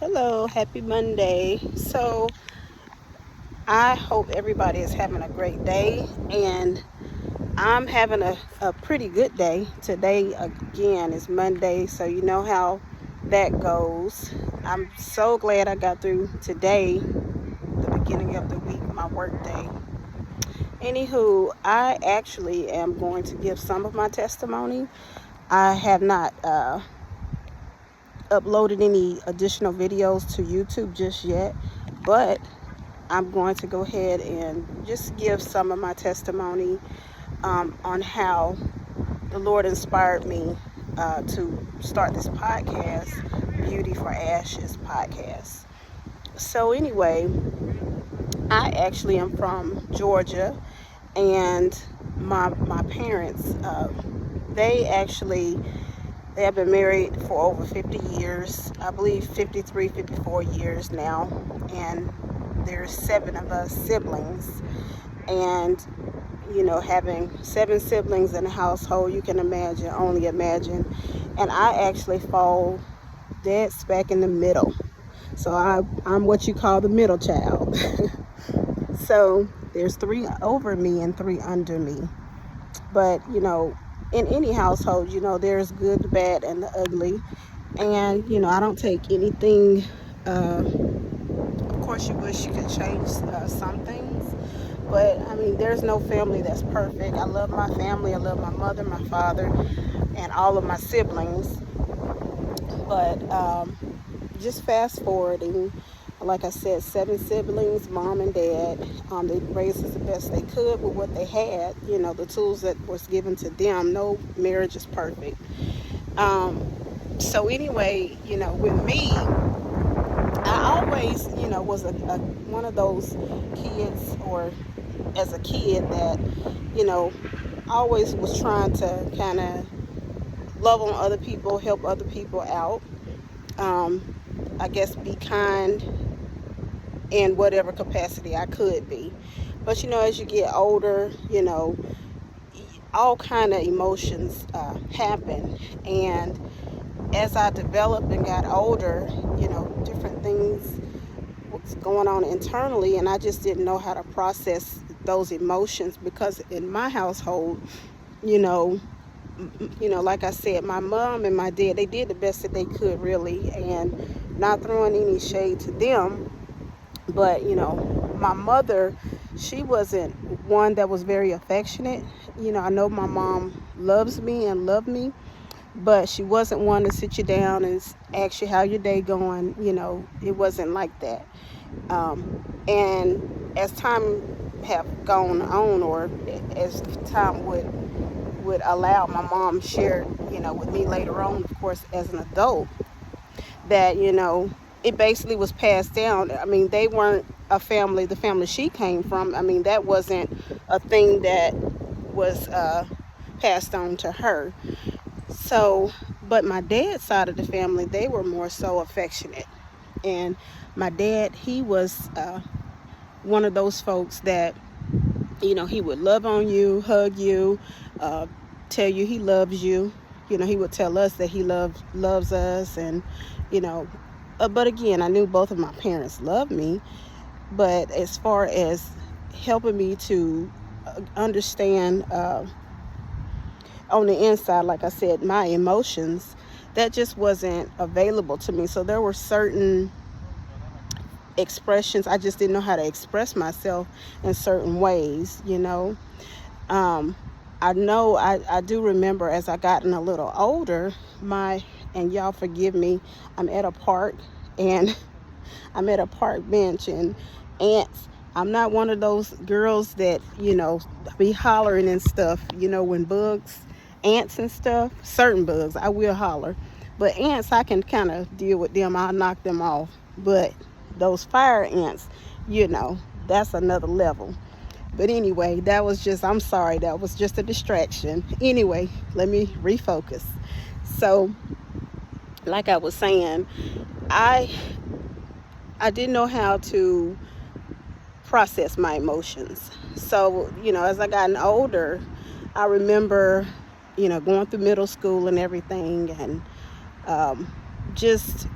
Hello, happy Monday. So, I hope everybody is having a great day, and I'm having a pretty good day. Today, again, is Monday, so you know how that goes. I'm so glad I got through today, the beginning of the week, my work day. Anywho, I actually am going to give some of my testimony. I have not uploaded any additional videos to YouTube just yet, but I'm going to go ahead and just give some of my testimony on how the Lord inspired me to start this podcast, Beauty for Ashes podcast. So, anyway, I actually am from Georgia, and my parents, they have been married for over 50 years, I believe 53, 54 years now, and there's 7 of us siblings. And having 7 siblings in a household, you can only imagine. And I actually fall dead smack in the middle. So I'm what you call the middle child. So there's 3 over me and 3 under me. But in any household, there's good, the bad, and the ugly. And I don't take anything. Of course, you wish you could change some things, but I mean, there's no family that's perfect. I love my family. I love my mother, my father, and all of my siblings. But just fast forwarding, like I said, 7 siblings, mom and dad. They raised us the best they could with what they had. The tools that was given to them. No marriage is perfect. So anyway, with me, I always, was one of those kids, or as a kid, that, always was trying to kind of love on other people, help other people out. I guess be kind in whatever capacity I could be. But, as you get older, all kind of emotions happen. And as I developed and got older, different things was going on internally, and I just didn't know how to process those emotions, because in my household, you know, like I said, my mom and my dad, they did the best that they could, really, and not throwing any shade to them, but my mother, she wasn't one that was very affectionate. I know my mom loves me and loved me, but she wasn't one to sit you down and ask you how your day going. It wasn't like that. And as time have gone on, or as time would allow, my mom shared, with me later on, of course, as an adult, that, it basically was passed down. I mean, they weren't a family, the family she came from. I mean, that wasn't a thing that was passed on to her. So, but my dad's side of the family, they were more so affectionate. And my dad, he was one of those folks that, he would love on you, hug you, tell you he loves you. He would tell us that he loves us. And, but again, I knew both of my parents loved me. But as far as helping me to understand on the inside, like I said, my emotions, that just wasn't available to me. So there were certain expressions, I just didn't know how to express myself in certain ways. I do remember, as I gotten a little older, and y'all forgive me, I'm at a park, and I'm at a park bench, and ants. I'm not one of those girls that, be hollering and stuff, when ants and stuff, certain bugs, I will holler. But ants, I can kind of deal with them. I'll knock them off. But those fire ants, that's another level. But anyway, I'm sorry, that was just a distraction. Anyway, let me refocus. So, like I was saying, I didn't know how to process my emotions. So, as I gotten older, I remember, going through middle school and everything, and just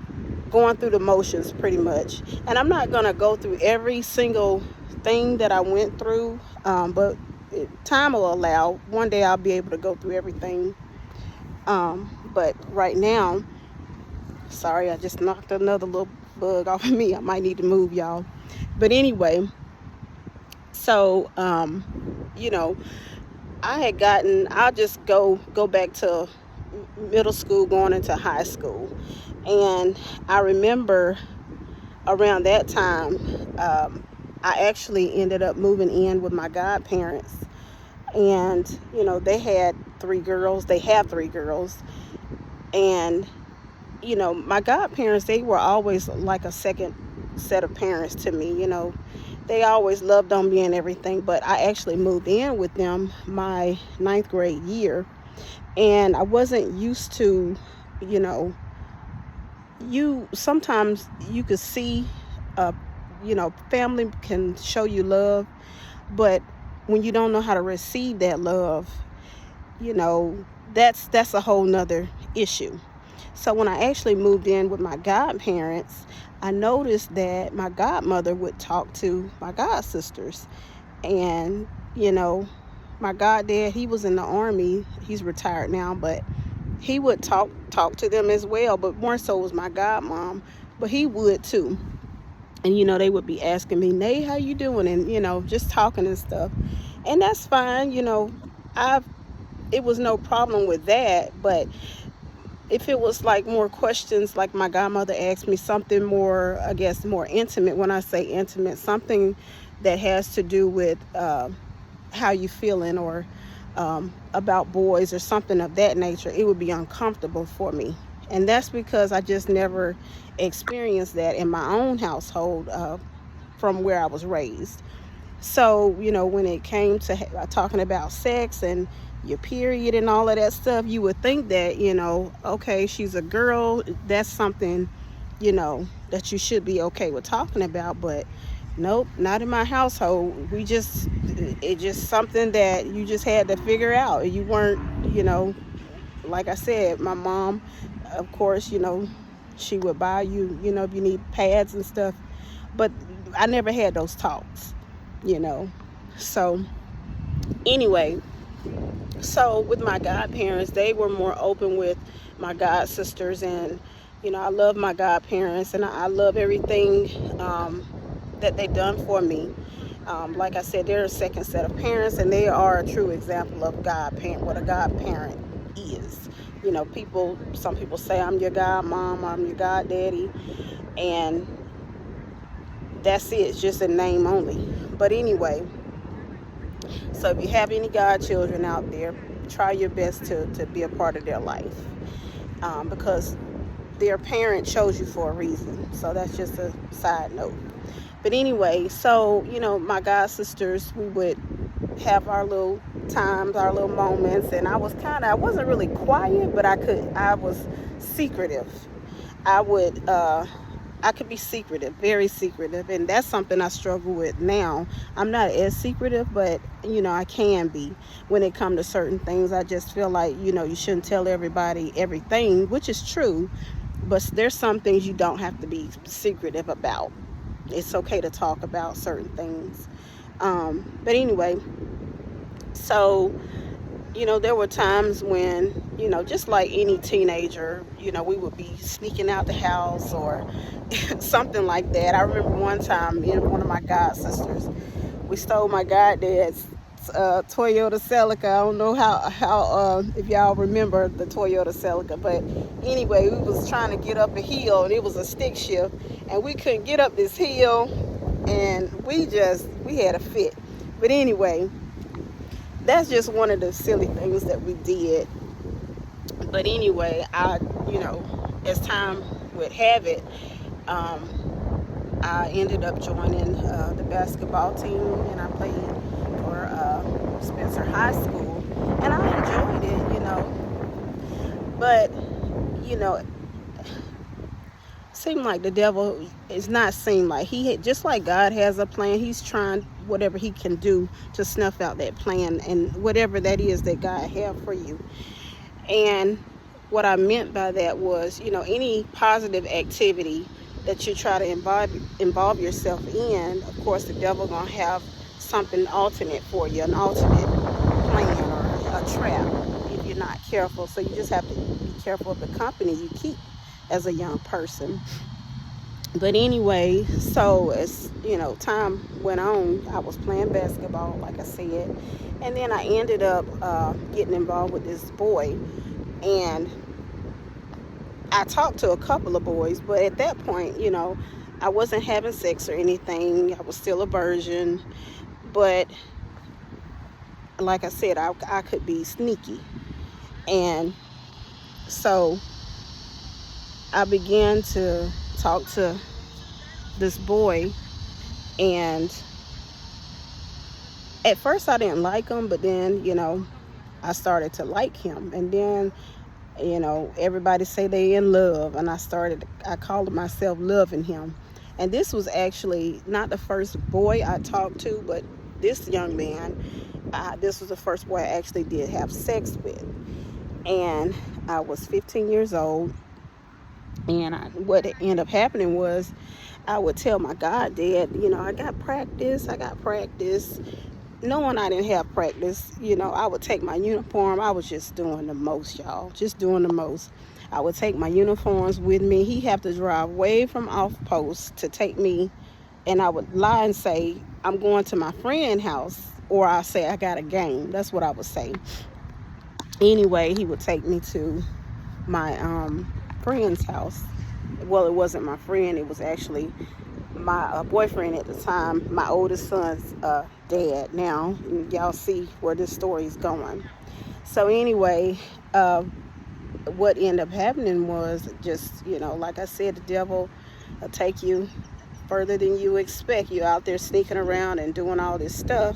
going through the motions pretty much. And I'm not gonna go through every single thing that I went through, but time will allow. One day I'll be able to go through everything. But right now, sorry, I just knocked another little bug off of me. I might need to move, y'all. But anyway, so you know, I'll just go back to middle school, going into high school. And I remember around that time, I actually ended up moving in with my godparents. And, they had 3 girls. They have 3 girls. And, my godparents, they were always like a second set of parents to me. They always loved on me and everything. But I actually moved in with them my ninth grade year. And I wasn't used to, sometimes you could see, family can show you love, but when you don't know how to receive that love, that's a whole nother issue. So when I actually moved in with my godparents, I noticed that my godmother would talk to my god sisters. And my goddad, he was in the army. He's retired now, but he would talk to them as well. But more so was my godmom, but he would too. And they would be asking me, "Nay, how you doing?" And just talking and stuff. And that's fine. It was no problem with that. But if it was like more questions, like my godmother asked me something more, I guess, more intimate. When I say intimate, something that has to do with how you feeling, or about boys or something of that nature, it would be uncomfortable for me. And that's because I just never experienced that in my own household, from where I was raised. So, when it came to talking about sex and your period and all of that stuff, you would think that, okay, she's a girl, that's something, that you should be okay with talking about. But nope, not in my household. It's just something that you just had to figure out. You weren't, like I said, my mom, of course, she would buy you, if you need pads and stuff. But I never had those talks, So anyway, so with my godparents, they were more open with my god sisters. And, I love my godparents, and I love everything that they done for me. Like I said, they're a second set of parents, and they are a true example of what a godparent is. Some people say I'm your godmom, I'm your goddaddy, and that's it. It's just a name only. But anyway, so if you have any godchildren out there, try your best to be a part of their life, because their parent chose you for a reason. So that's just a side note. But anyway, so, my god sisters, we would have our little times, our little moments. And I wasn't really quiet, but I was secretive. I could be secretive, very secretive. And that's something I struggle with now. I'm not as secretive, but, I can be when it comes to certain things. I just feel like, you shouldn't tell everybody everything, which is true. But there's some things you don't have to be secretive about. It's okay to talk about certain things. But anyway, so, there were times when, just like any teenager, we would be sneaking out the house or something like that. I remember one time, one of my god sisters, we stole my goddad's Toyota Celica. I don't know how if y'all remember the Toyota Celica, but anyway, we was trying to get up a hill, and it was a stick shift, and we couldn't get up this hill, and we had a fit. But anyway, that's just one of the silly things that we did. But anyway, as time would have it, I ended up joining the basketball team, and I played for Spencer High School, and I enjoyed it, But, seemed like the devil is not seem like just like God has a plan. He's trying whatever he can do to snuff out that plan, and whatever that is that God have for you. And what I meant by that was, any positive activity that you try to involve yourself in, of course, the devil gonna have something alternate for you, an alternate plan or a trap if you're not careful. So you just have to be careful of the company you keep as a young person. But anyway, so as time went on, I was playing basketball, like I said, and then I ended up getting involved with this boy, and I talked to a couple of boys, but at that point, I wasn't having sex or anything. I was still a virgin, but like I said, I could be sneaky. And so I began to talk to this boy, and at first I didn't like him, but then, I started to like him. And then, everybody say they in love, and I called myself loving him. And this was actually not the first boy I talked to, but this young man, this was the first boy I actually did have sex with. And I was 15 years old, and what ended up happening was I would tell my goddad, I got practice, knowing I didn't have practice. I would take my uniform. I was just doing the most, y'all, just doing the most. I would take my uniforms with me. He'd have to drive way from off post to take me, and I would lie and say I'm going to my friend's house, or I say I got a game. That's what I would say. Anyway, he would take me to my friend's house. Well, it wasn't my friend, it was actually my boyfriend at the time, my oldest son's dad. Now y'all see where this story is going. So anyway, what ended up happening was just, like I said, the devil will take you further than you expect. You're out there sneaking around and doing all this stuff,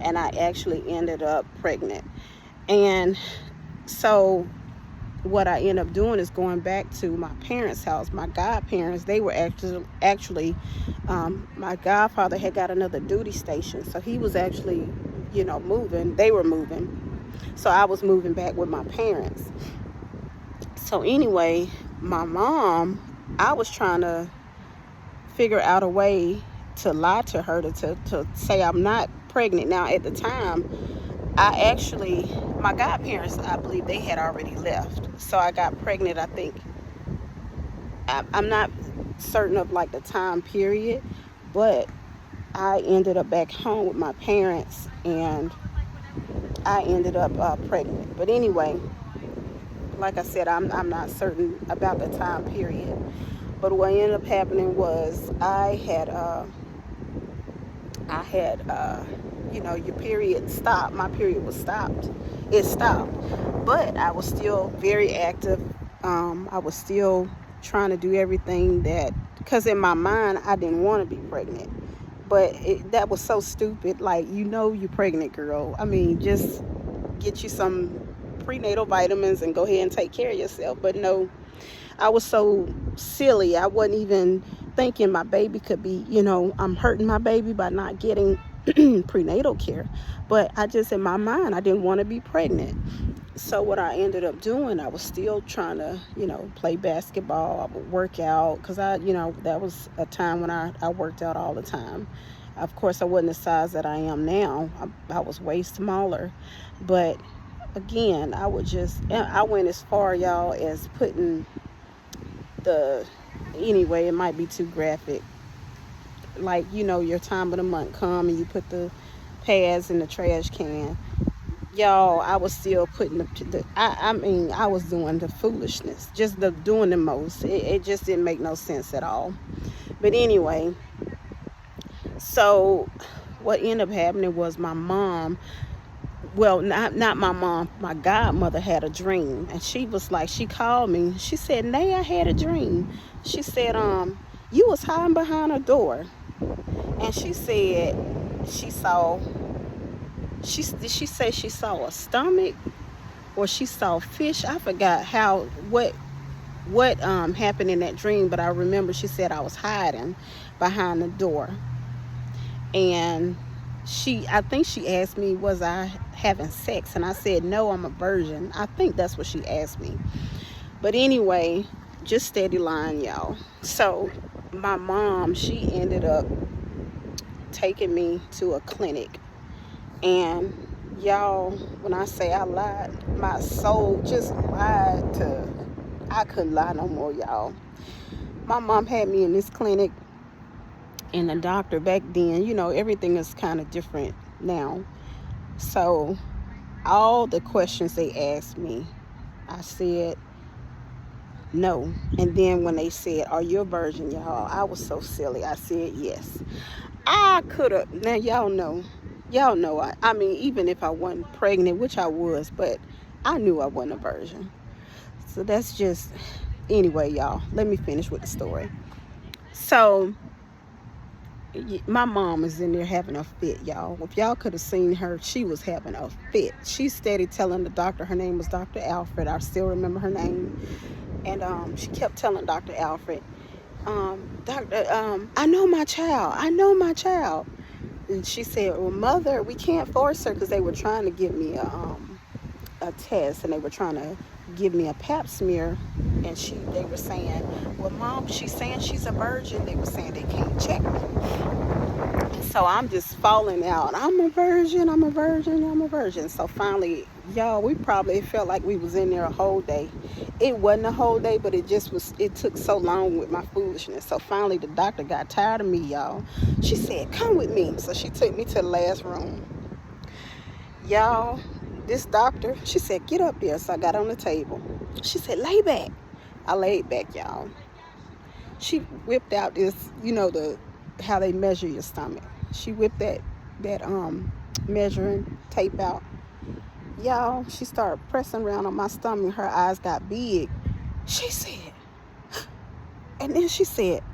and I actually ended up pregnant. And so what I ended up doing is going back to my parents' house. My godparents, they were actually my godfather had got another duty station, so he was actually, moving. They were moving, so I was moving back with my parents. So anyway, my mom, I was trying to figure out a way to lie to her to say I'm not pregnant. Now at the time, my godparents, I believe they had already left. So I got pregnant, I think. I'm not certain of like the time period, but I ended up back home with my parents, and I ended up pregnant. But anyway, like I said, I'm not certain about the time period. But what ended up happening was I had your period stopped. My period was stopped. It stopped. But I was still very active. I was still trying to do everything because in my mind, I didn't want to be pregnant. But that was so stupid. Like, you're pregnant, girl. I mean, just get you some prenatal vitamins and go ahead and take care of yourself. But no, I was so silly. I wasn't even thinking my baby could be, I'm hurting my baby by not getting prenatal care. But I just, in my mind, I didn't want to be pregnant. So what I ended up doing, I was still trying to, play basketball. I would work out because that was a time when I worked out all the time. Of course, I wasn't the size that I am now. I was way smaller. But again, I went as far, y'all, as putting anyway, it might be too graphic. Like, your time of the month come and you put the pads in the trash can. Y'all, I was still putting I was doing the foolishness, just doing the most. It just didn't make no sense at all. But anyway, so what ended up happening was my mom, well, not my mom, my godmother had a dream, and she called me. She said, "Nay, I had a dream." She said, "You was hiding behind a door," and she said she said she saw a stomach, or she saw fish. I forgot what happened in that dream, but I remember she said I was hiding behind the door, and I think she asked me, was I having sex? And I said, no, I'm a virgin. I think that's what she asked me. But anyway, just steady lying, y'all. So my mom, she ended up taking me to a clinic. And y'all, when I say I lied, my soul just lied to, I couldn't lie no more, y'all. My mom had me in this clinic, and the doctor back then, everything is kind of different now. So all the questions they asked me, I said no. And then when they said, "Are you a virgin?" y'all, I was so silly. I said yes. I could have. Now y'all know. I mean, even if I wasn't pregnant, which I was, but I knew I wasn't a virgin. So that's just, anyway, y'all. Let me finish with the story. So my mom is in there having a fit, y'all. If y'all could have seen her, she was having a fit. She steady telling the doctor, her name was Dr. Alfred. I still remember her name. And she kept telling Dr. Alfred, Doctor, I know my child. I know my child. And she said, "Well, mother, we can't force her," because they were trying to give me a test, and they were trying to give me a pap smear. And they were saying, "Well, mom, she's saying she's a virgin." They were saying they can't check her. So I'm just falling out. I'm a virgin, I'm a virgin, I'm a virgin. So finally, y'all, we probably felt like we was in there a whole day. It wasn't a whole day, but it took so long with my foolishness. So finally the doctor got tired of me, y'all. She said, "Come with me." So she took me to the last room. Y'all, this doctor, she said, "Get up there." So I got on the table. She said, "Lay back." I laid back, y'all. She whipped out this, how they measure your stomach. She whipped that measuring tape out. Y'all, she started pressing around on my stomach. Her eyes got big. She said, and then she said,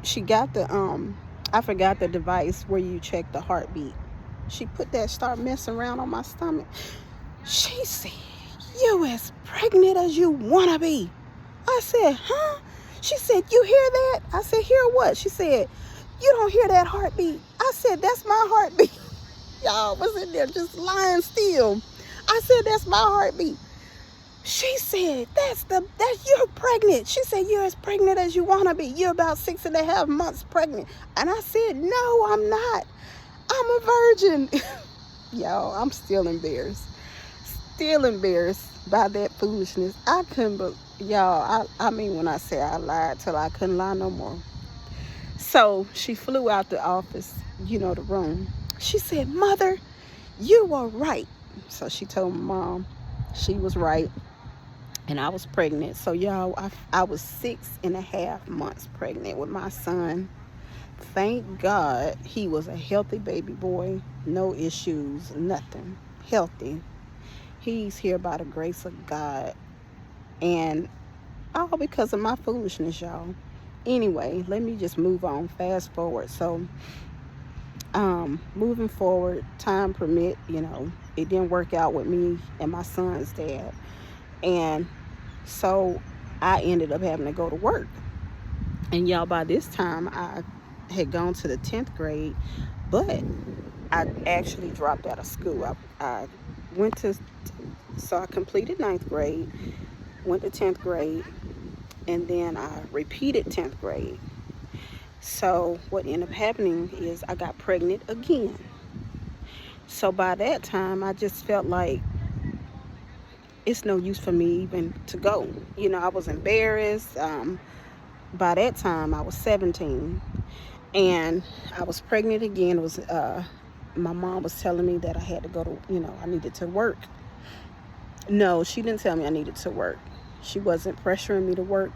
she got I forgot the device where you check the heartbeat. She started messing around on my stomach. She said, "You as pregnant as you wanna be." I said, "Huh?" She said, "You hear that?" I said, "Hear what?" She said, "You don't hear that heartbeat." I said, "That's my heartbeat." Y'all was in there just lying still. I said, "That's my heartbeat." She said, "That's you're pregnant." She said, "You're as pregnant as you want to be. You're about 6.5 months pregnant." And I said, "No, I'm not. I'm a virgin." Y'all, I'm still embarrassed. Still embarrassed by that foolishness. I couldn't, but y'all, I mean, when I say I lied till I couldn't lie no more. So she flew out the office, the room. She said, "Mother, you were right." So she told my mom she was right, and I was pregnant. So y'all, I was 6.5 months pregnant with my son. Thank God he was a healthy baby boy. No issues, nothing. Healthy. He's here by the grace of God. And all because of my foolishness, y'all. Anyway, let me just move on. Fast forward. So, moving forward, time permit, it didn't work out with me and my son's dad. And so I ended up having to go to work. And y'all, by this time, I had gone to the 10th grade, but I actually dropped out of school. I went to, so I completed 9th grade, went to 10th grade, and then I repeated 10th grade. So what ended up happening is I got pregnant again. So by that time, I just felt like it's no use for me even to go. I was embarrassed. By that time, I was 17, and I was pregnant again. It was my mom was telling me that I had to go to, I needed to work. No, she didn't tell me I needed to work. She wasn't pressuring me to work,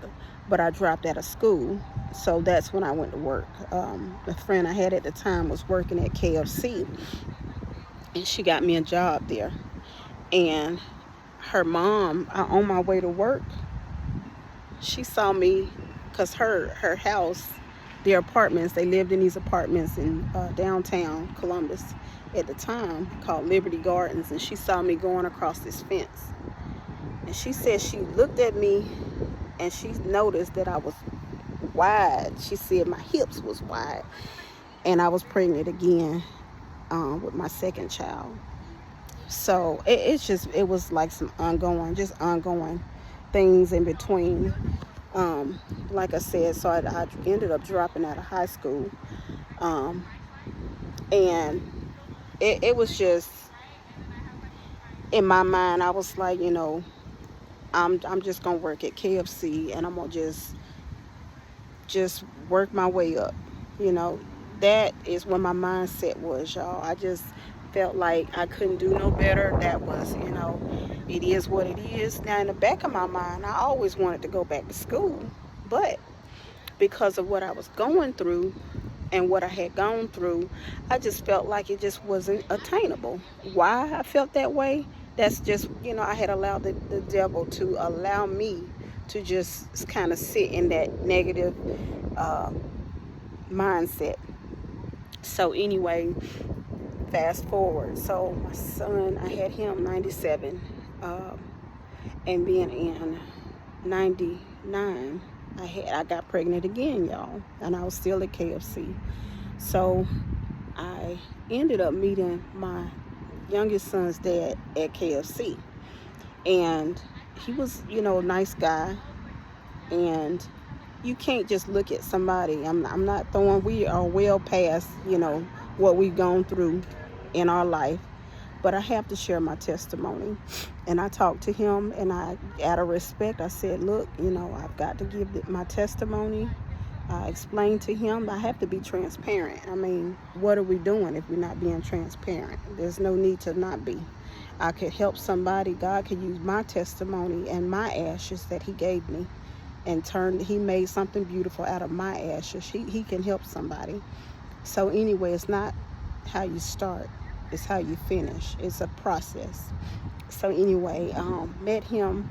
but I dropped out of school. So that's when I went to work. A friend I had at the time was working at KFC, and she got me a job there. And her mom, on my way to work, she saw me, because her house, their apartments, they lived in these apartments in downtown Columbus at the time, called Liberty Gardens. And she saw me going across this fence. And she said she looked at me, and she noticed that I was wide. She said my hips was wide, and I was pregnant again with my second child. So it was like some ongoing things in between. Like I said, so I ended up dropping out of high school. Um, and it was just, in my mind, I was like, I'm just gonna work at KFC, and I'm gonna just work my way up. You know, that is what my mindset was, y'all. I just felt like I couldn't do no better. That was, it is what it is. Now, in the back of my mind, I always wanted to go back to school, but because of what I was going through and what I had gone through, I just felt like it just wasn't attainable. Why I felt that way? That's just, I had allowed the devil to allow me to just kind of sit in that negative uh, mindset. So, anyway, fast forward. So, my son, I had him 97, and being in 99, I got pregnant again, y'all, and I was still at KFC. So I ended up meeting my youngest son's dad at KFC, and he was, a nice guy. And you can't just look at somebody. I'm not throwing. We are well past, what we've gone through in our life, but I have to share my testimony. And I talked to him, and out of respect, I said, look, I've got to give my testimony. I explained to him I have to be transparent. I mean, what are we doing if we're not being transparent? There's no need to not be. I could help somebody. God could use my testimony and my ashes that he gave me, and he made something beautiful out of my ashes. He can help somebody. So anyway, it's not how you start, it's how you finish. It's a process. So anyway, met him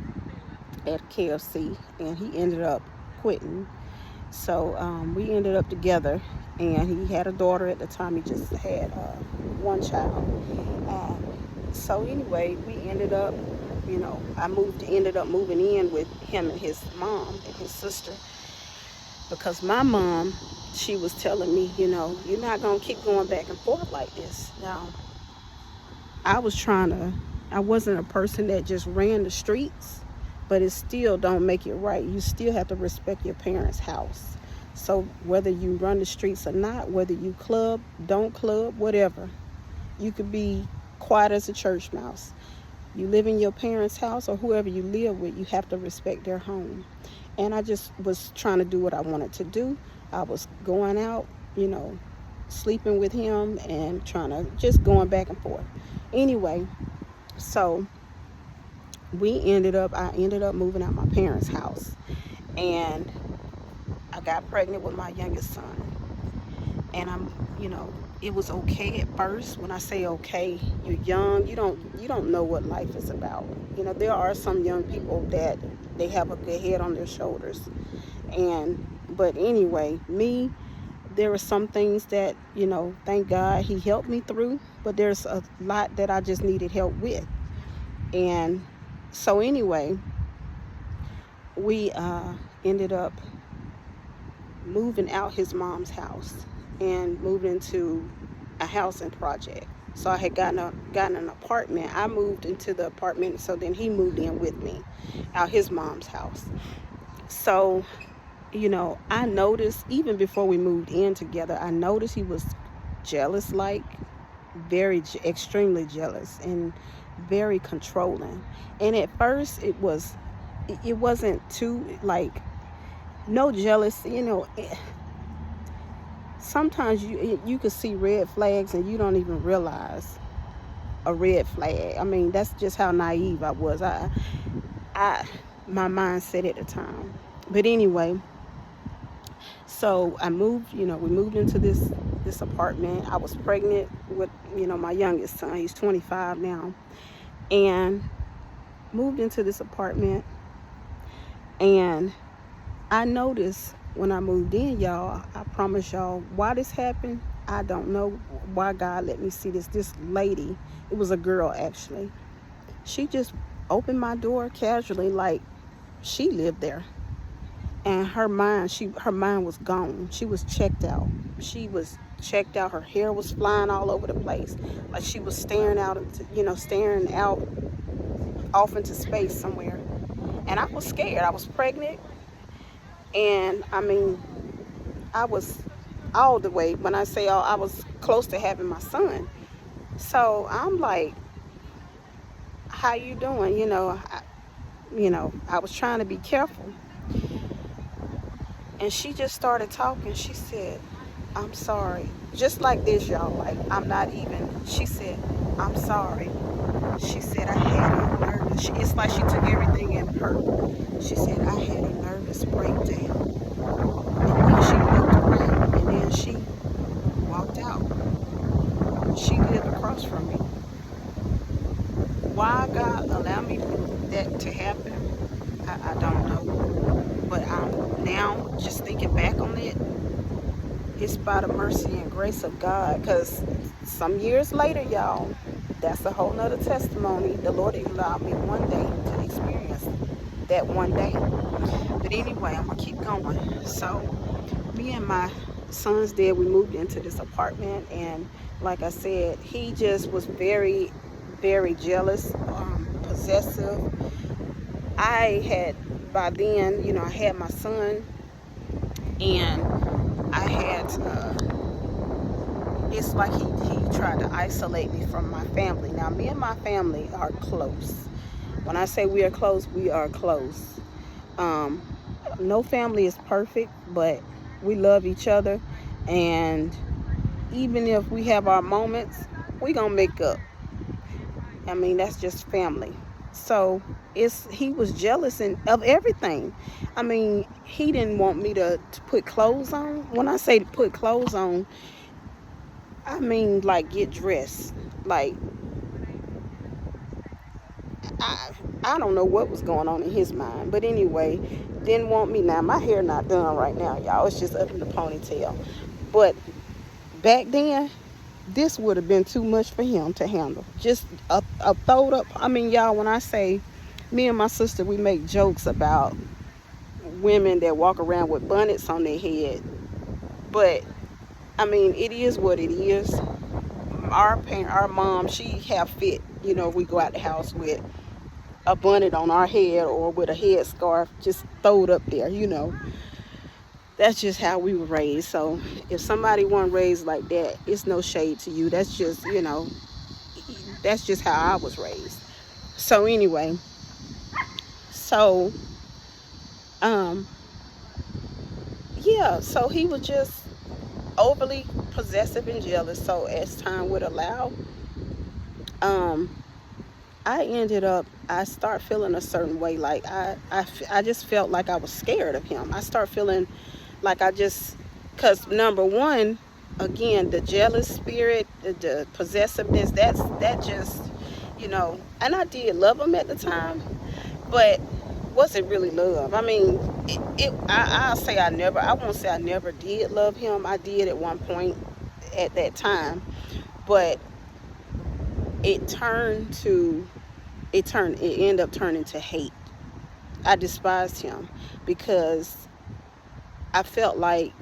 at KFC, and he ended up quitting. So we ended up together, and he had a daughter at the time. He just had one child. So anyway, we ended up, ended up moving in with him and his mom and his sister, because my mom, she was telling me, you're not going to keep going back and forth like this. Now, I wasn't a person that just ran the streets, but it still don't make it right. You still have to respect your parents' house. So whether you run the streets or not, whether you don't club, whatever, you could be quiet as a church mouse. You live in your parents' house, or whoever you live with, you have to respect their home. And I just was trying to do what I wanted to do. I was going out, sleeping with him and just going back and forth. Anyway, so I ended up moving out my parents' house, and I got pregnant with my youngest son. And it was okay at first. When I say okay, you're young, you don't know what life is about. There are some young people that they have a good head on their shoulders. But anyway, there were some things that, thank God he helped me through, but there's a lot that I just needed help with. And so anyway, we ended up moving out his mom's house and moved into a housing project. So I had gotten an apartment. I moved into the apartment, so then he moved in with me out his mom's house. So, I noticed, even before we moved in together, I noticed he was jealous, like very extremely jealous and very controlling. And at first it wasn't too, like, no jealousy. Sometimes you could see red flags and you don't even realize a red flag. I mean, that's just how naive I was. My mindset at the time. But anyway, so I moved. We moved into this apartment. I was pregnant with my youngest son. He's 25 now, and moved into this apartment. And I noticed when I moved in, y'all, I promise y'all, why this happened, I don't know why God let me see this. This lady, it was a girl actually, she just opened my door casually like she lived there. And her mind was gone. She was checked out. Her hair was flying all over the place, like she was staring out off into space somewhere. And I was scared. I was pregnant, and I mean, I was all the way. When I say all, I was close to having my son. So I'm like, "How you doing?" I was trying to be careful, and she just started talking. She said, "I'm sorry," just like this, y'all. Like I'm not even. She said, "I'm sorry." She said, "I had a nervous." It's like she took everything in her. She said, "I had a nervous breakdown," and then she looked around, and then she walked out. She lived across from me. Why God allowed me that to happen, I don't know. But I'm now just thinking back on it. It's by the mercy and grace of God. Because some years later, y'all, that's a whole nother testimony. The Lord allowed me one day to experience that one day. But anyway, I'm going to keep going. So, me and my son's dad, we moved into this apartment. And like I said, he just was very, very jealous, possessive. I had, by then, I had my son. And I had it's like he tried to isolate me from my family. Now, me and my family are close. When I say we are close, we are close. Um, no family is perfect, but we love each other. And even if we have our moments, we gonna make up. I mean, that's just family. So he was jealous of everything. I mean, he didn't want me to put clothes on. When I say to put clothes on, I mean like get dressed. Like I I don't know what was going on in his mind, but anyway, didn't want me. Now my hair not done right now, y'all. It's just up in the ponytail. But back then, this would have been too much for him to handle. Just a throwed up. I mean, y'all, when I say me and my sister, we make jokes about women that walk around with bonnets on their head. But I mean, it is what it is. Our mom, she have fit. We go out the house with a bonnet on our head or with a headscarf just throwed up there. That's just how we were raised. So if somebody wasn't raised like that, it's no shade to you. That's just how I was raised. So anyway, so um yeah, so he was just overly possessive and jealous. So as time would allow, um I start feeling a certain way. Like I just felt like I was scared of him. I start feeling like because number one, again, the jealous spirit, the possessiveness, that just, and I did love him at the time, but was it really love? I mean, I'll say I won't say I never did love him. I did at one point at that time, but it turned to, it ended up turning to hate. I despised him because I felt like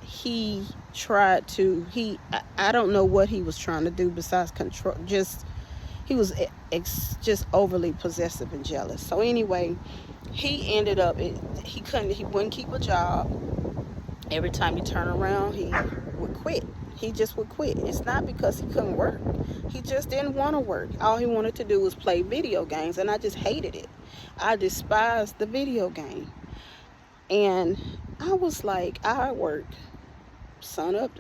he tried to, I don't know what he was trying to do besides control. Just he was just overly possessive and jealous. So anyway, he ended up, he wouldn't keep a job. Every time you turn around, he would quit. He just would quit. It's not because he couldn't work. He just didn't want to work. All he wanted to do was play video games, and I just hated it. I despised the video game. And I was like, I work sun up.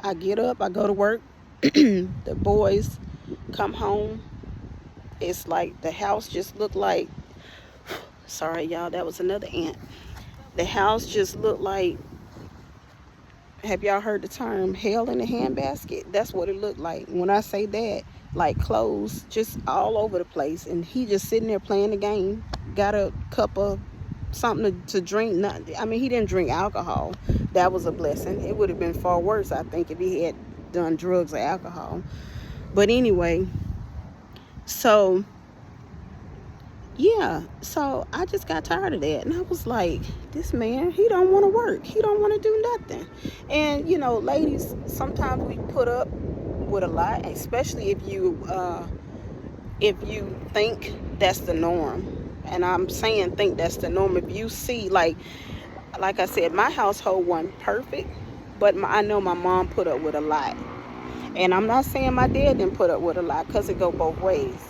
I get up, I go to work. The boys come home. It's like the house just looked like, sorry, y'all, that was another ant. The house just looked like, have y'all heard the term hell in a handbasket? That's what it looked like. When I say that, like clothes just all over the place. And he just sitting there playing the game. Got a cup of something to drink. I mean, he didn't drink alcohol. That was a blessing. It would have been far worse, I think, if he had done drugs or alcohol. But anyway, so yeah, so I just got tired of that, and I was like, this man, he don't want to work, he don't want to do nothing. And ladies, sometimes we put up with a lot, especially if you think that's the norm. And I'm saying think that's the norm. If you see, like I said, my household wasn't perfect, but I know my mom put up with a lot. And I'm not saying my dad didn't put up with a lot, because it go both ways.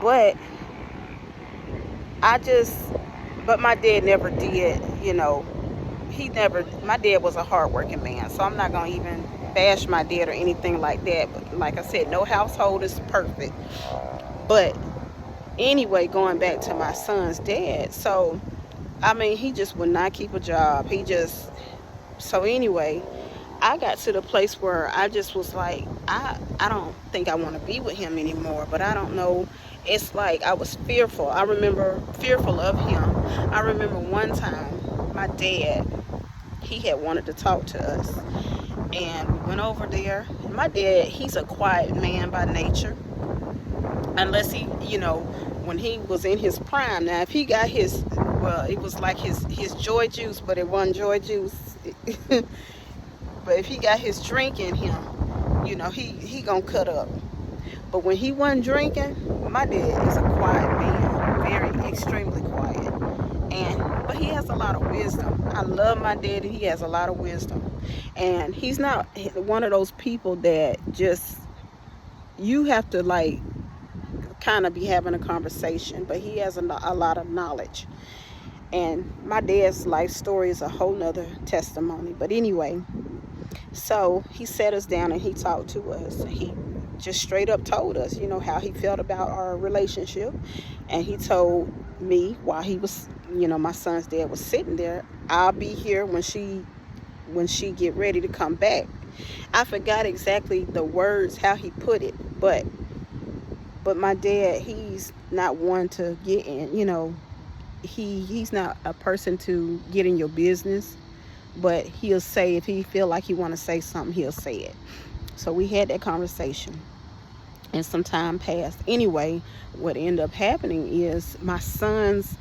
But I just, but my dad never did, my dad was a hardworking man. So I'm not going to even bash my dad or anything like that. But like I said, no household is perfect. But anyway, going back to my son's dad. So, I mean, he just would not keep a job. So anyway, I got to the place where I just was like, I don't think I want to be with him anymore. But I don't know. It's like I was fearful. I remember fearful of him. I remember one time my dad, he had wanted to talk to us. And we went over there. My dad, he's a quiet man by nature. Unless he, when he was in his prime. Now, if he got well, it was like his joy juice, but it wasn't joy juice. But if he got his drink in him, he gonna cut up. But when he wasn't drinking, my dad is a quiet man, very extremely quiet. But he has a lot of wisdom. I love my dad, and he has a lot of wisdom. And he's not one of those people that just, you have to like kind of be having a conversation, but he has a lot of knowledge. And my dad's life story is a whole nother testimony. But anyway, so he sat us down and he talked to us. He just straight up told us, how he felt about our relationship. And he told me while he was, my son's dad was sitting there, I'll be here when she get ready to come back. I forgot exactly the words, how he put it, but my dad, he's not one to get in, he's not a person to get in your business, but he'll say, if he feel like he want to say something, he'll say it. So we had that conversation, and some time passed. Anyway, what ended up happening is my son's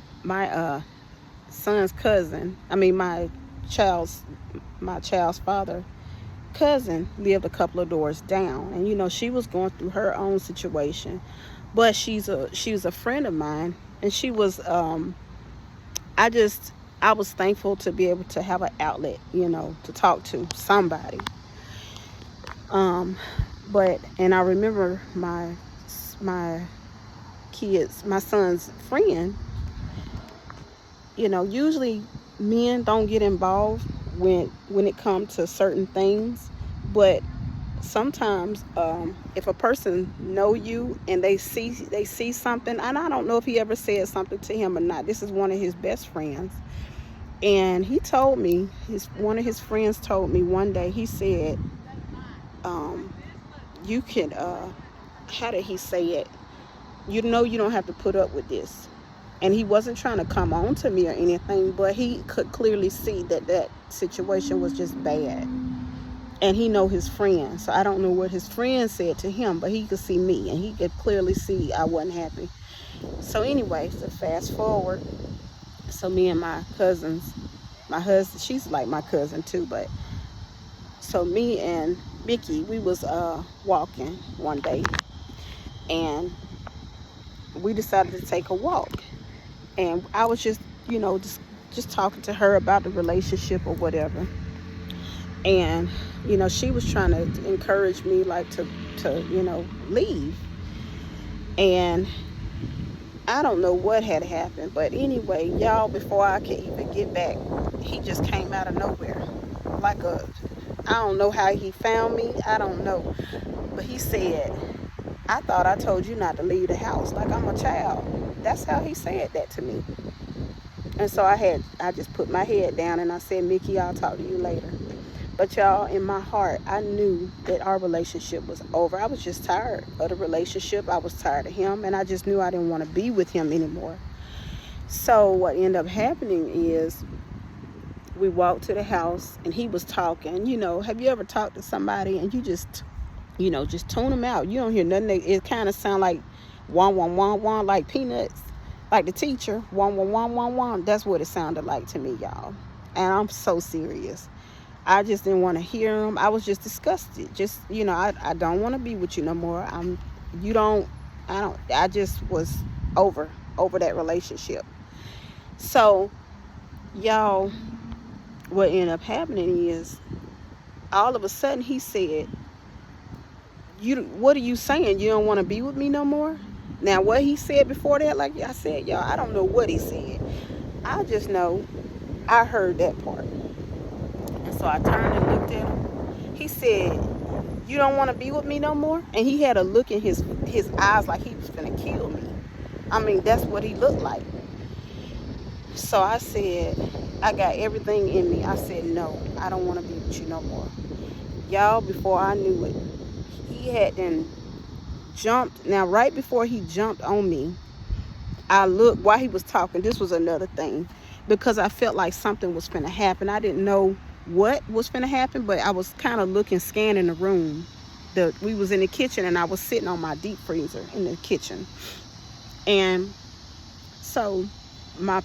cousin, my child's father cousin lived a couple of doors down, and she was going through her own situation, but she was a friend of mine, and she was I was thankful to be able to have an outlet, to talk to somebody. And I remember my son's friend, usually men don't get involved when it comes to certain things, but sometimes if a person know you and they see something, and I don't know if he ever said something to him or not. This is one of his best friends, and he told me, one of his friends told me one day, he said, you can how did he say it, you don't have to put up with this. And he wasn't trying to come on to me or anything, but he could clearly see that situation was just bad. And he know his friend, so I don't know what his friend said to him, but he could see me, and he could clearly see I wasn't happy. So anyway, so fast forward. So me and my cousins, my husband, she's like my cousin too, but so me and Mickey, we was walking one day, and we decided to take a walk. And I was just talking to her about the relationship or whatever. And she was trying to encourage me, like, to leave. And I don't know what had happened, but anyway, y'all, before I could even get back, he just came out of nowhere. I don't know how he found me, I don't know. But he said, I thought I told you not to leave the house, like I'm a child. That's how he said that to me. And so I just put my head down and I said, Mickey, I'll talk to you later. But y'all, in my heart, I knew that our relationship was over. I was just tired of the relationship. I was tired of him, and I just knew I didn't want to be with him anymore. So what ended up happening is we walked to the house, and he was talking. Have you ever talked to somebody and you just tune them out? You don't hear nothing. It kind of sound like wah, wah, wah, wah, like Peanuts, like the teacher, wah, wah, wah, wah, wah. That's what it sounded like to me, y'all. And I'm so serious. I just didn't want to hear him. I was just disgusted. I don't want to be with you no more. I just was over. over that relationship. So, y'all, what ended up happening is all of a sudden he said, what are you saying? You don't want to be with me no more? Now, what he said before that, like I said, y'all, I don't know what he said. I just know I heard that part. And so I turned and looked at him. He said, you don't want to be with me no more? And he had a look in his eyes like he was going to kill me. I mean, that's what he looked like. So I said, I got everything in me. I said, no, I don't want to be with you no more. Y'all, before I knew it, he had then jumped. Now, right before he jumped on me, I looked while he was talking. This was another thing, because I felt like something was finna happen. I didn't know what was finna happen, but I was kind of looking, scanning the room. We was in the kitchen, and I was sitting on my deep freezer in the kitchen. And so my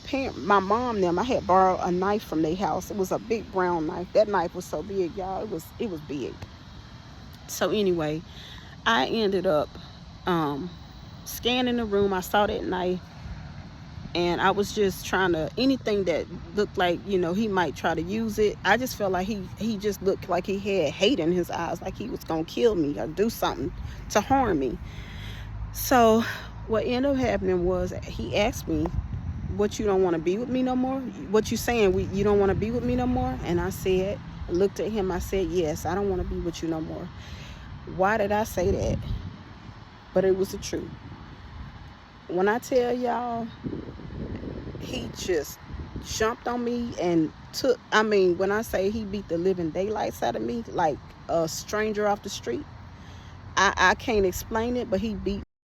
mom, them, I had borrowed a knife from their house. It was a big brown knife. That knife was so big, y'all. It was big. So anyway, I ended up scanning the room. I saw that knife, and I was just trying to, anything that looked like, he might try to use it. I just felt like he just looked like he had hate in his eyes, like he was gonna kill me or do something to harm me. So what ended up happening was he asked me, what, you don't want to be with me no more? What you saying, you don't want to be with me no more? And I looked at him, I said, yes, I don't want to be with you no more. Why did I say that? But it was the truth. When I tell y'all, he just jumped on me and when I say he beat the living daylights out of me like a stranger off the street, I can't explain it, but he beat